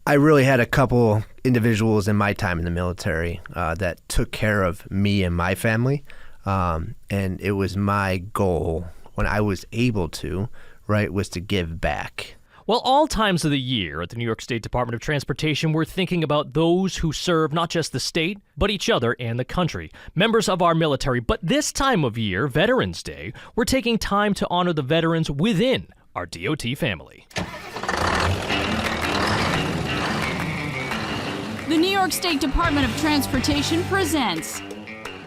I really had a couple individuals in my time in the military that took care of me and my family. And it was my goal when I was able to, right, was to give back. Well, all times of the year at the New York State Department of Transportation, we're thinking about those who serve not just the state, but each other and the country, members of our military. But this time of year, Veterans Day, we're taking time to honor the veterans within our DOT family. The New York State Department of Transportation presents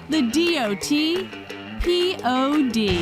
the DOT POD.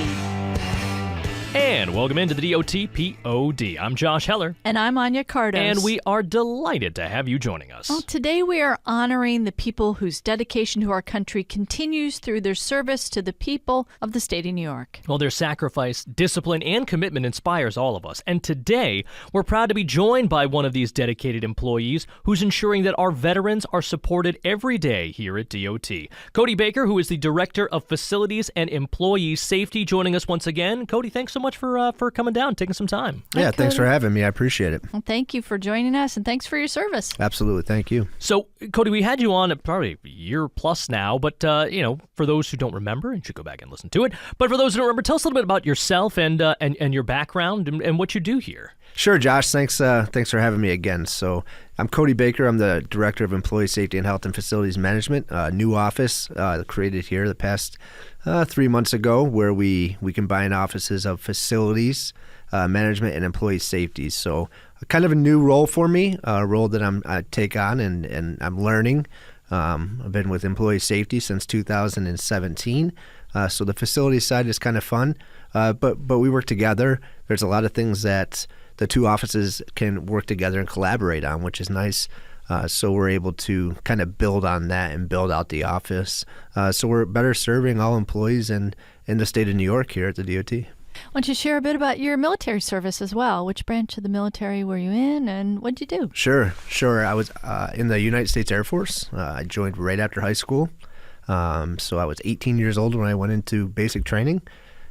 And welcome into the DOT POD. I'm Josh Heller. And I'm Anya Cardos. And we are delighted to have you joining us. Well, today we are honoring the people whose dedication to our country continues through their service to the people of the state of New York. Well, their sacrifice, discipline, and commitment inspires all of us. And today, we're proud to be joined by one of these dedicated employees who's ensuring that our veterans are supported every day here at DOT. Cody Baker, who is the Director of Facilities and Employee Safety, joining us once again. Cody, thanks so much for coming down, taking some time. Yeah, thanks for having me. I appreciate it. Well, thank you for joining us, and thanks for your service. Absolutely. Thank you. So, Cody, we had you on probably a year plus now, but, for those who don't remember, you should go back and listen to it. But for those who don't remember, tell us a little bit about yourself and your background and what you do here. Sure, Josh. Thanks for having me again. So I'm Cody Baker. I'm the Director of Employee Safety and Health and Facilities Management, new office created here the past 3 months ago, where we combine offices of facilities management and employee safety. So kind of a new role for me, a role that I take on and I'm learning. I've been with employee safety since 2017. So the facility side is kind of fun, but we work together. There's a lot of things that the two offices can work together and collaborate on, which is nice. So we're able to kind of build on that and build out the office. So we're better serving all employees in the state of New York here at the DOT. Why don't you share a bit about your military service as well? Which branch of the military were you in, and what did you do? Sure. I was in the United States Air Force. I joined right after high school. So I was 18 years old when I went into basic training.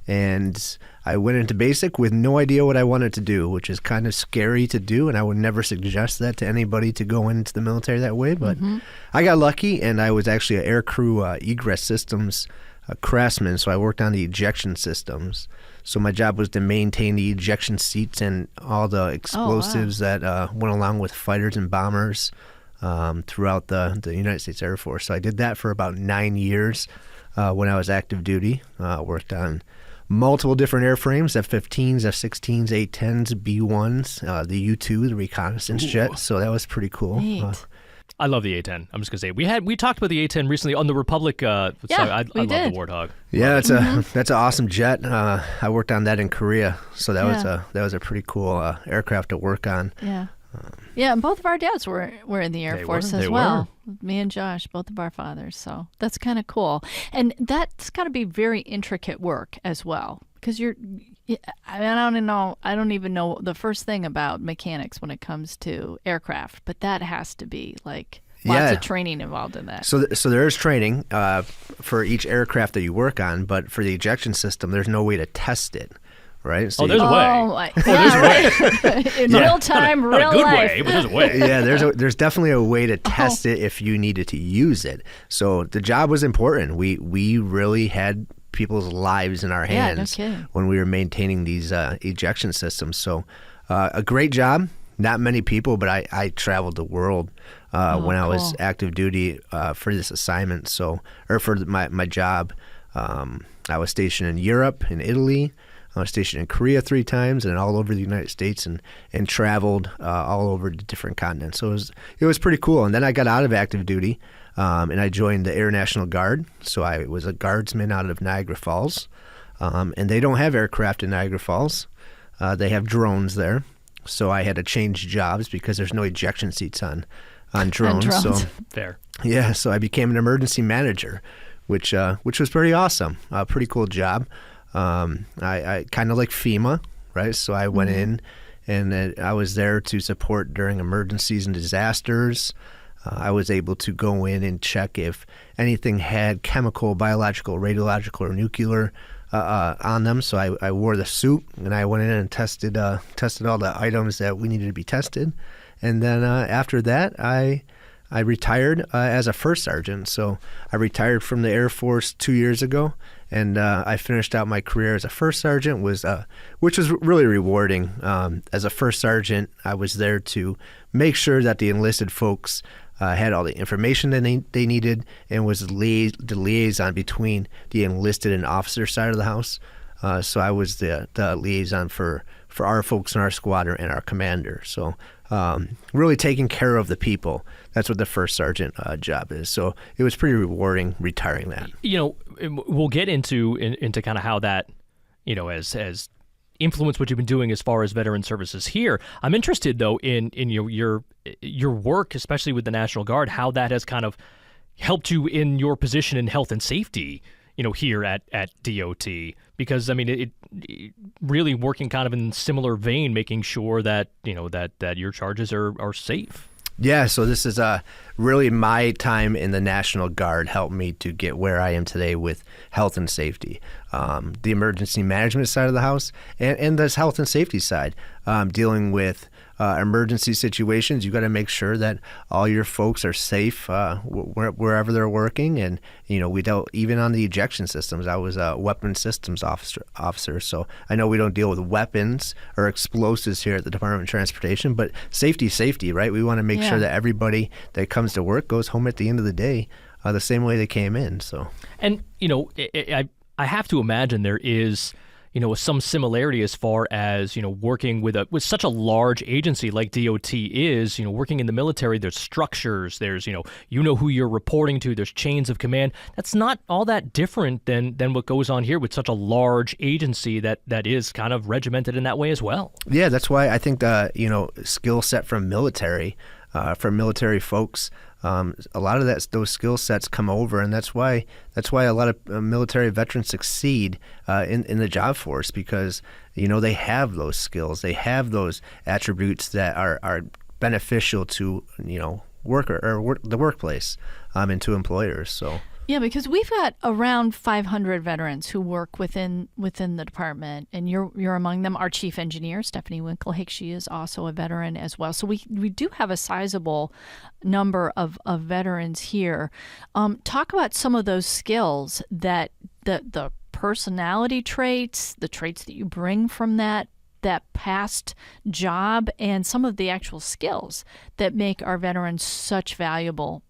And I went into basic with no idea what I wanted to do, which is kind of scary to do, and I would never suggest that to anybody to go into the military that way. But I got lucky, and I was actually an air crew egress systems craftsman, so I worked on the ejection systems. So my job was to maintain the ejection seats and all the explosives that went along with fighters and bombers throughout the United States Air Force. So I did that for about 9 years when I was active duty. Worked on multiple different airframes, F-15s, F-16s, A-10s, B-1s, the U-2, the reconnaissance jet. So that was pretty cool. I love the A-10. I'm just going to say, we talked about the A-10 recently on the Republic. I love the Warthog. Yeah, that's an awesome jet. I worked on that in Korea. So that was a pretty cool aircraft to work on. Yeah, and both of our dads were in the Air Force as well. Were. Me and Josh, both of our fathers. So that's kind of cool. And that's got to be very intricate work as well, because I don't even know the first thing about mechanics when it comes to aircraft, but that has to be like lots of training involved in that. So there is training for each aircraft that you work on, but for the ejection system, there's no way to test it. Right? So there's a way. There's a way. In real time, real life. Not a good life. way, but there's a way. Yeah, there's definitely a way to test it if you needed to use it. So the job was important. We really had people's lives in our hands when we were maintaining these ejection systems. So a great job. Not many people, but I traveled the world when I was active duty for this assignment. Or for my job. I was stationed in Europe, in Italy. I was stationed in Korea 3 times and all over the United States and traveled all over the different continents. So it was pretty cool. And then I got out of active duty and I joined the Air National Guard. So I was a guardsman out of Niagara Falls. And they don't have aircraft in Niagara Falls. They have drones there. So I had to change jobs because there's no ejection seats on drones. So fair. Yeah, so I became an emergency manager, which was pretty awesome. Pretty cool job. I kind of like FEMA, right? So I went in and I was there to support during emergencies and disasters. I was able to go in and check if anything had chemical, biological, radiological, or nuclear on them. So I wore the suit and I went in and tested all the items that we needed to be tested. And then after that, I retired as a first sergeant. So I retired from the Air Force 2 years ago, and I finished out my career as a first sergeant, which was really rewarding. As a first sergeant, I was there to make sure that the enlisted folks had all the information that they needed, and was the liaison between the enlisted and officer side of the house. So I was the liaison for our folks in our squadron and our commander. So really taking care of the people. That's what the first sergeant job is. So it was pretty rewarding retiring that. We'll get into kind of how that, has influenced what you've been doing as far as veteran services here. I'm interested though in your work, especially with the National Guard, how that has kind of helped you in your position in health and safety, here at DOT, because I mean it really working kind of in similar vein, making sure that that your charges are safe. Yeah, so this is really my time in the National Guard helped me to get where I am today with health and safety, the emergency management side of the house, and this health and safety side, dealing with emergency situations. You got to make sure that all your folks are safe wherever they're working, and we dealt even on the ejection systems. I was a weapons systems officer, so I know we don't deal with weapons or explosives here at the Department of Transportation, but safety, right? We want to make sure that everybody that comes to work goes home at the end of the day the same way they came in. So, and I have to imagine there is some similarity as far as working with such a large agency like DOT is. Working in the military, there's structures, there's who you're reporting to, there's chains of command. That's not all that different than what goes on here with such a large agency that is kind of regimented in that way as well. Yeah, that's why I think the skill set from military folks. A lot of those skill sets come over, and that's why a lot of military veterans succeed in the job force, because they have those skills, they have those attributes that are beneficial to the workplace and to employers. So. Yeah, because we've got around 500 veterans who work within the department, and you're among them. Our chief engineer, Stephanie Winkelhake, she is also a veteran as well. So we do have a sizable number of veterans here. Talk about some of those skills, that the personality traits, the traits that you bring from that past job, and some of the actual skills that make our veterans such valuable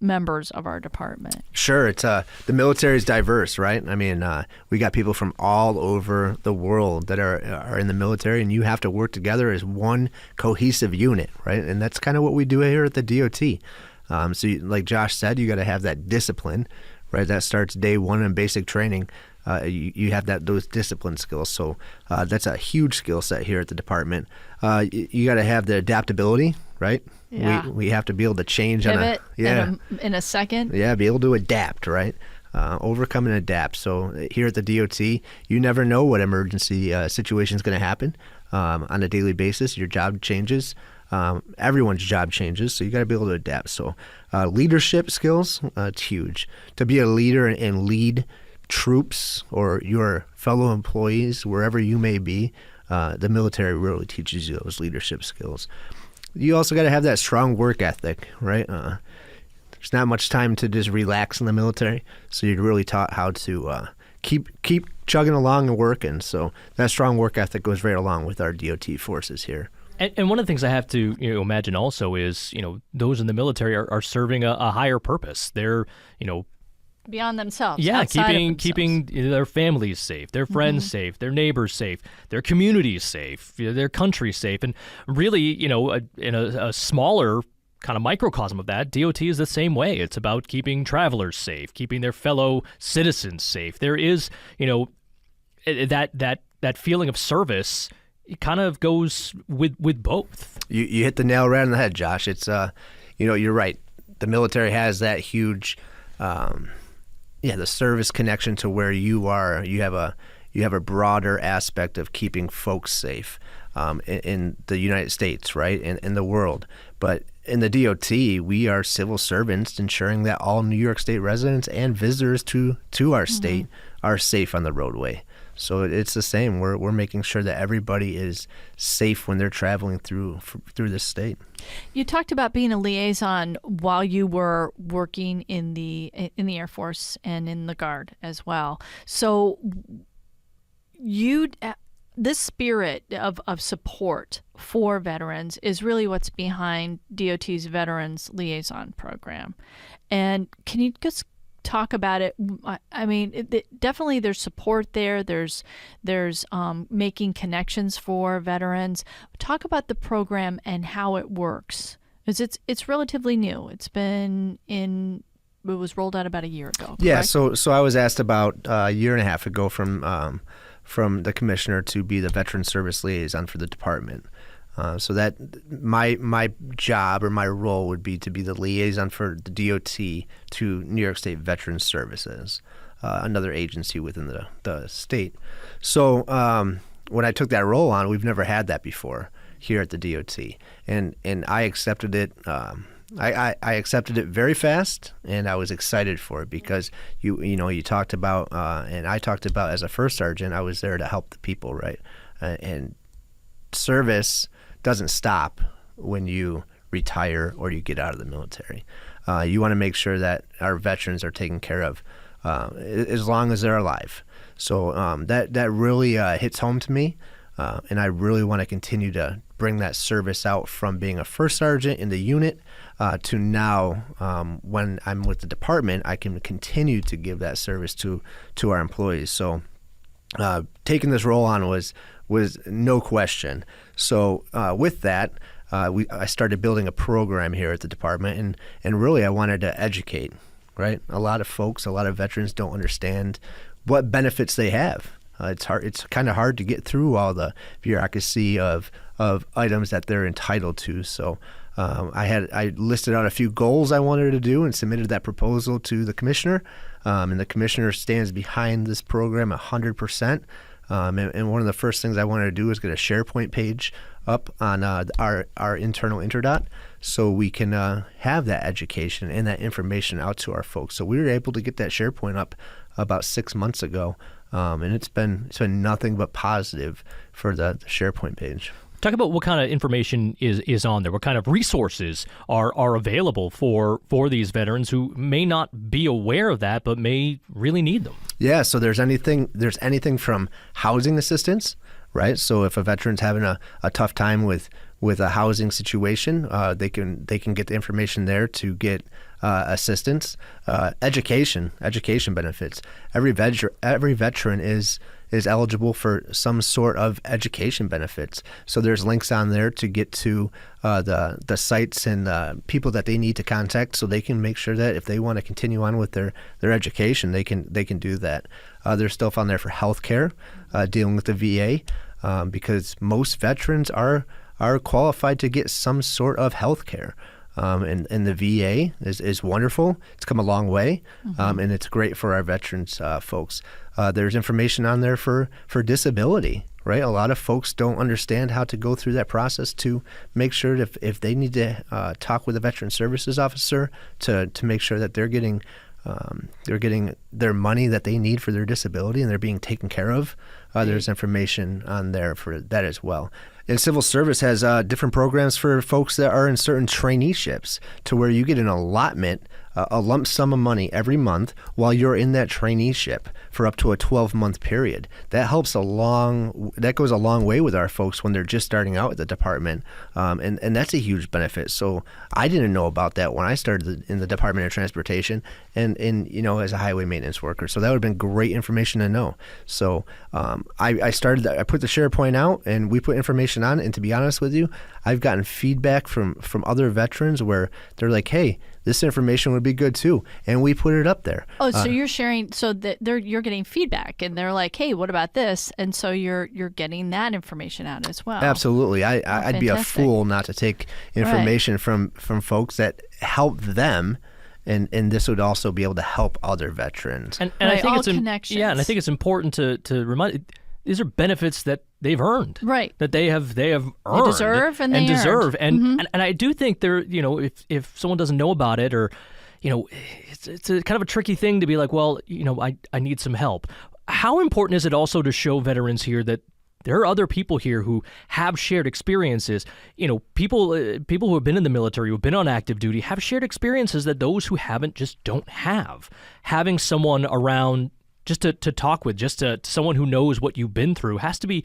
members of our department. Sure, it's the military is diverse, right? I mean, we got people from all over the world that are in the military, and you have to work together as one cohesive unit, right? And that's kind of what we do here at the DOT. So, like Josh said, you got to have that discipline, right? That starts day one in basic training. You have those discipline skills. So that's a huge skill set here at the department. You got to have the adaptability, right? Yeah. We have to be able to change pivot in a second. Yeah, be able to adapt, right? Overcome and adapt. So here at the DOT, you never know what emergency situation is going to happen on a daily basis. Your job changes. Everyone's job changes, so you got to be able to adapt. So leadership skills, it's huge. To be a leader and lead troops or your fellow employees, wherever you may be, the military really teaches you those leadership skills. You also got to have that strong work ethic, right? There's not much time to just relax in the military, so you're really taught how to keep chugging along and working. So that strong work ethic goes right along with our DOT forces here. And one of the things I have to imagine also is those in the military are serving a higher purpose. They're beyond themselves. Yeah, keeping their families safe, their friends safe, their neighbors safe, their communities safe, their country safe, and really, in a smaller kind of microcosm of that, DOT is the same way. It's about keeping travelers safe, keeping their fellow citizens safe. There is, that feeling of service. It kind of goes with both. You hit the nail right on the head, Josh. It's you're right. The military has that huge. The service connection to where you are. You have a broader aspect of keeping folks safe in the United States, right, in the world. But in the DOT, we are civil servants ensuring that all New York State residents and visitors to our state are safe on the roadway. So it's the same. We're making sure that everybody is safe when they're traveling through this state. You talked about being a liaison while you were working in the Air Force and in the Guard as well. So this spirit of support for veterans is really what's behind DOT's Veterans Liaison Program. And can you just talk about it? I mean, definitely there's support there. There's making connections for veterans. Talk about the program and how it works. Because it's relatively new. It was rolled out about a year ago. Correct? Yeah. So I was asked about a year and a half ago from the commissioner to be the Veteran Service Liaison for the department. So that my job or my role would be to be the liaison for the DOT to New York State Veterans Services, another agency within the state. So when I took that role on, we've never had that before here at the DOT, and I accepted it. I accepted it very fast, and I was excited for it because you talked about and I talked about as a first sergeant, I was there to help the people, right? And service doesn't stop when you retire or you get out of the military. You want to make sure that our veterans are taken care of as long as they're alive. So that really hits home to me, and I really want to continue to bring that service out from being a first sergeant in the unit to now when I'm with the department, I can continue to give that service to our employees. So taking this role on was no question. So with that, I started building a program here at the department, and really I wanted to educate, right? A lot of veterans don't understand what benefits they have. It's kind of hard to get through all the bureaucracy of items that they're entitled to. So I listed out a few goals I wanted to do and submitted that proposal to the commissioner, and the commissioner stands behind this program 100%. And one of the first things I wanted to do is get a SharePoint page up on our internal InterDOT so we can have that education and that information out to our folks. So we were able to get that SharePoint up about 6 months ago, and it's been nothing but positive for the SharePoint page. Talk about what kind of information is on there. What kind of resources are available for these veterans who may not be aware of that, but may really need them. Yeah, so there's anything from housing assistance, right? So if a veteran's having a tough time with a housing situation, they can get the information there to get assistance. Education benefits. Every veteran is eligible for some sort of education benefits. So there's links on there to get to the sites and people that they need to contact, so they can make sure that if they want to continue on with their education, they can do that. There's stuff on there for healthcare, dealing with the VA, because most veterans are qualified to get some sort of health care. And the VA is wonderful. It's come a long way, and it's great for our veterans folks. There's information on there for disability, right? A lot of folks don't understand how to go through that process to make sure that if they need to talk with a veteran services officer to make sure that they're getting their money that they need for their disability and they're being taken care of. There's information on there for that as well. And civil service has different programs for folks that are in certain traineeships, to where you get an allotment, a lump sum of money every month while you're in that traineeship for up to a 12-month period. That goes a long way with our folks when they're just starting out at the department, and that's a huge benefit. So I didn't know about that when I started in the Department of Transportation and as a highway maintenance worker. So that would have been great information to know. So I put the SharePoint out and we put information on, and to be honest with you, I've gotten feedback from other veterans where they're like, hey, this information would be good too, and we put it up there. Oh, so you're sharing, so that you're getting feedback, and they're like, hey, what about this? And so you're getting that information out as well. Absolutely. I'd be a fool not to take information from folks that help them. And this would also be able to help other veterans. And I think it's connections. Yeah, and I think it's important to remind. These are benefits that they've earned, right? That they have earned, they deserve, and deserve. Mm-hmm. And I do think there, if someone doesn't know about it, or it's a kind of a tricky thing to be like, well, I need some help. How important is it also to show veterans here that there are other people here who have shared experiences? People who have been in the military, who have been on active duty, have shared experiences that those who haven't just don't have. Having someone around just to talk with, someone who knows what you've been through has to be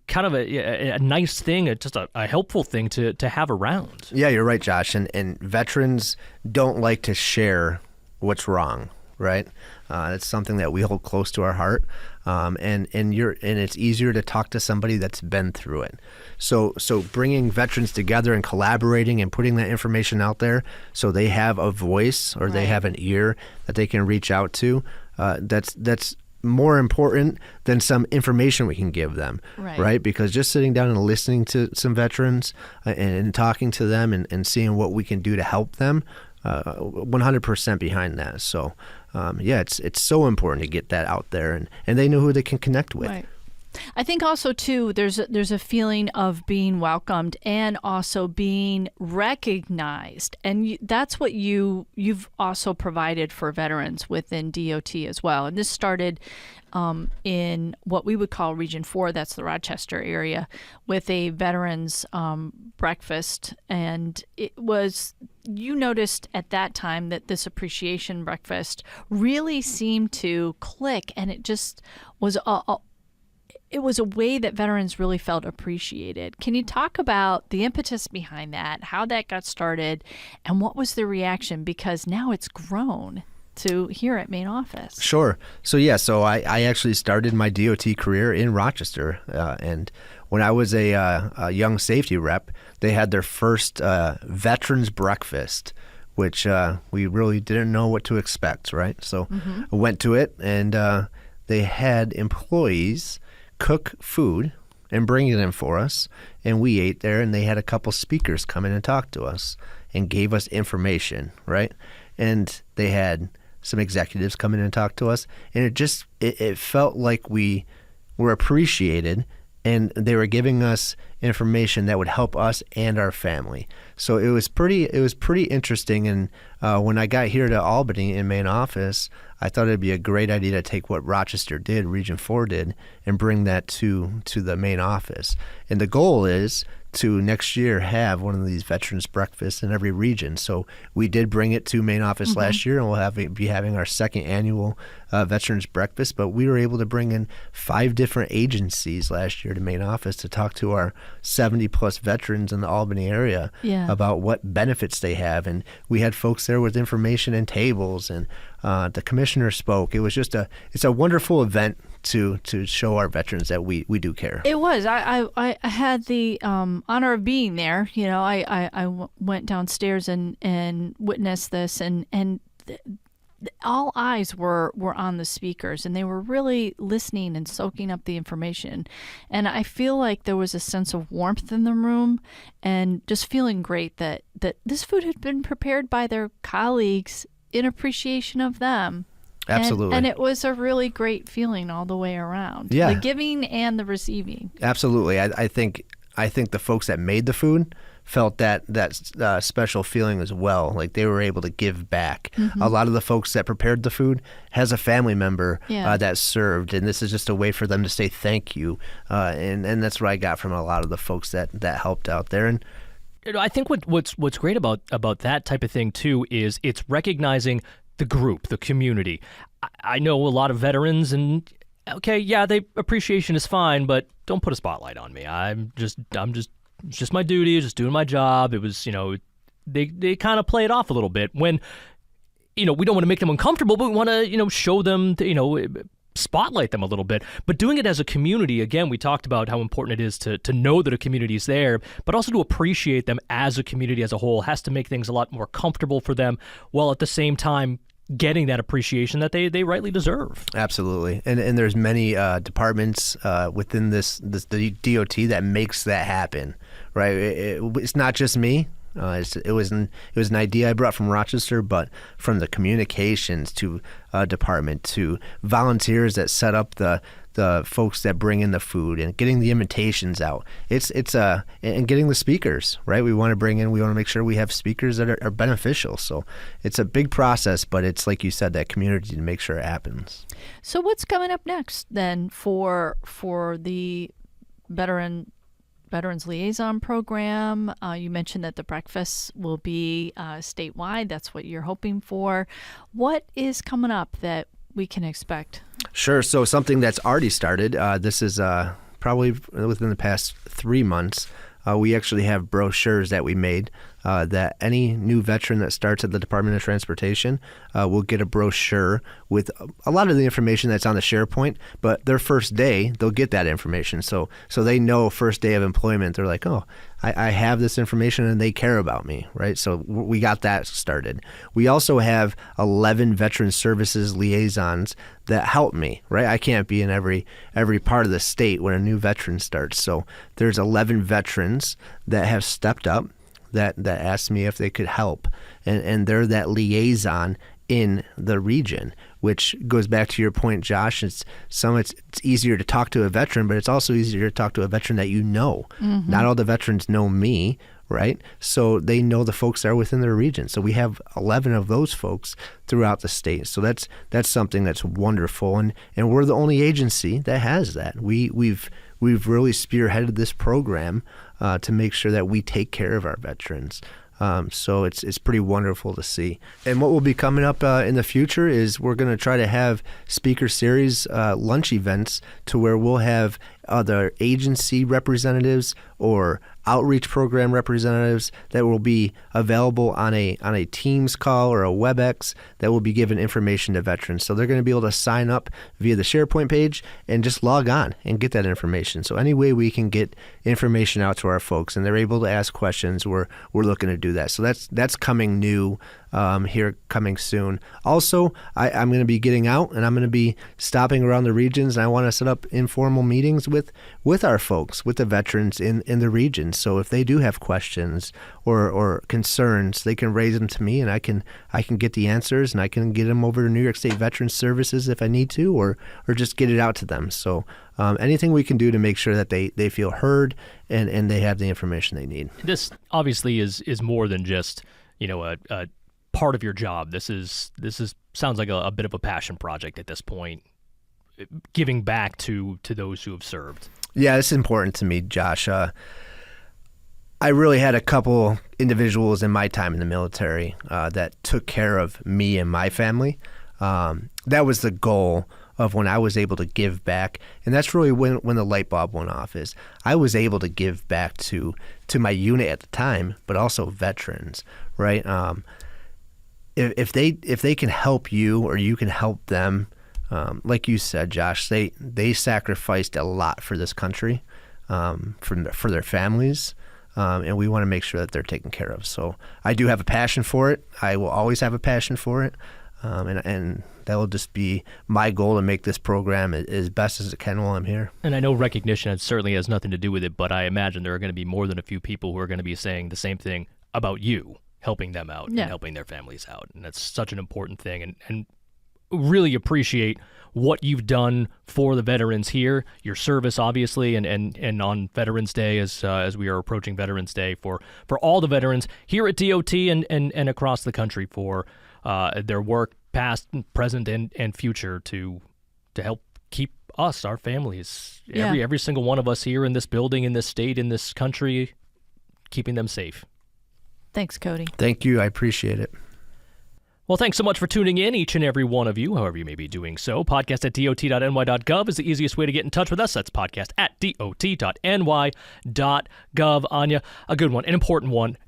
kind of a nice thing, just a helpful thing to have around. Yeah, you're right, Josh. And veterans don't like to share what's wrong, right? It's something that we hold close to our heart, and it's easier to talk to somebody that's been through it. So bringing veterans together and collaborating and putting that information out there, so they have a voice or they have an ear that they can reach out to. That's more important than some information we can give them, right? Because just sitting down and listening to some veterans and talking to them and seeing what we can do to help them, 100% behind that. So, it's so important to get that out there, and they know who they can connect with. Right. I think also too, there's a feeling of being welcomed and also being recognized, and that's what you've also provided for veterans within DOT as well. And this started in what we would call Region 4, that's the Rochester area, with a veterans breakfast. And it was, you noticed at that time that this appreciation breakfast really seemed to click, and it just was it was a way that veterans really felt appreciated. Can you talk about the impetus behind that, how that got started, and what was the reaction? Because now it's grown to here at main office. Sure. So I actually started my DOT career in Rochester, and when I was a young safety rep, they had their first veterans breakfast, which we really didn't know what to expect, right? So I went to it, and they had employees cook food and bring it in for us, and we ate there, and they had a couple speakers come in and talk to us and gave us information, right? And they had some executives come in and talk to us, and it felt like we were appreciated, and they were giving us information that would help us and our family. So it was pretty interesting. And when I got here to Albany in main office, I thought it'd be a great idea to take what Rochester did, Region 4 did, and bring that to the main office. And the goal is to next year have one of these veterans breakfasts in every region. So we did bring it to main office last year, and we'll be having our second annual veterans breakfast. But we were able to bring in 5 different agencies last year to main office to talk to our 70 plus veterans in the Albany area about what benefits they have. And we had folks there with information and tables, and the commissioner spoke. It was just it's a wonderful event to show our veterans that we do care. It was. I had the honor of being there. I went downstairs and witnessed this, and all eyes were on the speakers, and they were really listening and soaking up the information. And I feel like there was a sense of warmth in the room, and just feeling great that this food had been prepared by their colleagues in appreciation of them. Absolutely. And it was a really great feeling all the way around. Yeah. The giving and the receiving. Absolutely. I think the folks that made the food felt that special feeling as well. Like they were able to give back. A lot of the folks that prepared the food has a family member that served, and this is just a way for them to say thank you. And that's what I got from a lot of the folks that helped out there. And I think what's great about that type of thing too is it's recognizing the group, the community. I know a lot of veterans, and the appreciation is fine, but don't put a spotlight on me. It's just my duty, just doing my job. It was, they kind of play it off a little bit when, we don't want to make them uncomfortable, but we want to, show them, spotlight them a little bit. But doing it as a community, again, we talked about how important it is to know that a community is there, but also to appreciate them as a community as a whole has to make things a lot more comfortable for them, while at the same time getting that appreciation that they rightly deserve. Absolutely. And there's many departments within the DOT that makes that happen, right? It's not just me. It was an idea I brought from Rochester, but from the communications to department to volunteers that set up the folks that bring in the food and getting the invitations out. And getting the speakers, right? We want to make sure we have speakers that are beneficial. So it's a big process, but it's like you said, that community to make sure it happens. So what's coming up next then for the Veterans Liaison program? You mentioned that the breakfast will be statewide. That's what you're hoping for. What is coming up that we can expect? Sure. So something that's already started, this is probably within the past 3 months, we actually have brochures that we made that any new veteran that starts at the Department of Transportation will get a brochure with a lot of the information that's on the SharePoint, but their first day, they'll get that information. So they know first day of employment, they're like, oh, I have this information and they care about me, right? So we got that started. We also have 11 veteran services liaisons that help me, right? I can't be in every part of the state when a new veteran starts. So there's 11 veterans that have stepped up that asked me if they could help. And they're that liaison in the region, which goes back to your point, Josh. It's easier to talk to a veteran, but it's also easier to talk to a veteran that you know. Mm-hmm. Not all the veterans know me, right? So they know the folks that are within their region. So we have 11 of those folks throughout the state. So that's something that's wonderful, and we're the only agency that has that. We've really spearheaded this program to make sure that we take care of our veterans. So it's pretty wonderful to see. And what will be coming up in the future is we're going to try to have speaker series lunch events to where we'll have other agency representatives or outreach program representatives that will be available on a Teams call or a WebEx that will be giving information to veterans. So they're going to be able to sign up via the SharePoint page and just log on and get that information. So any way we can get information out to our folks and they're able to ask questions, we're looking to do that. So that's coming new here coming soon. Also, I'm going to be getting out and I'm going to be stopping around the regions, and I want to set up informal meetings with our folks, with the veterans in the region. So if they do have questions or concerns, they can raise them to me, and I can get the answers, and I can get them over to New York State Veterans Services if I need to, or just get it out to them. So anything we can do to make sure that they feel heard and they have the information they need. This obviously is more than just a part of your job. This sounds like a bit of a passion project at this point, giving back to those who have served. Yeah, it's important to me, Josh. I really had a couple individuals in my time in the military that took care of me and my family. That was the goal of when I was able to give back, and that's really when the light bulb went off. Is I was able to give back to my unit at the time, but also veterans, right? If they can help you or you can help them, like you said, Josh, they sacrificed a lot for this country, for their families, and we want to make sure that they're taken care of. So I do have a passion for it. I will always have a passion for it, and that will just be my goal to make this program as best as it can while I'm here. And I know recognition certainly has nothing to do with it, but I imagine there are going to be more than a few people who are going to be saying the same thing about you, helping them out and helping their families out. And that's such an important thing, and really appreciate what you've done for the veterans here, your service obviously, and on Veterans Day as we are approaching Veterans Day for all the veterans here at DOT and across the country for their work, past, present, and future to help keep us, our families, every single one of us here in this building, in this state, in this country, keeping them safe. Thanks, Cody. Thank you. I appreciate it. Well, thanks so much for tuning in, each and every one of you, however you may be doing so. Podcast at dot.ny.gov is the easiest way to get in touch with us. That's podcast at dot.ny.gov. Anya, a good one, an important one,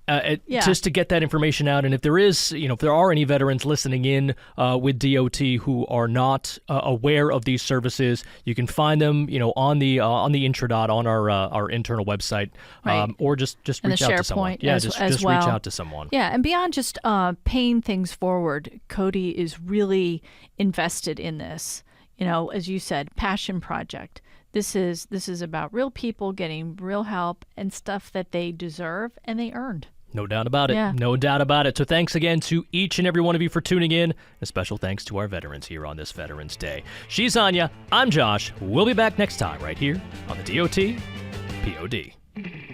just to get that information out. And if there is, if there are any veterans listening in with DOT who are not aware of these services, you can find them, on the intradot on our internal website, right. Or just reach out to someone. Yeah, just reach out to someone. Yeah, and beyond just paying things forward, Cody is really invested in this. As you said, passion project. This is about real people getting real help and stuff that they deserve and they earned. No doubt about it. Yeah. No doubt about it. So thanks again to each and every one of you for tuning in. A special thanks to our veterans here on this Veterans Day. She's Anya. I'm Josh. We'll be back next time right here on the DOT POD.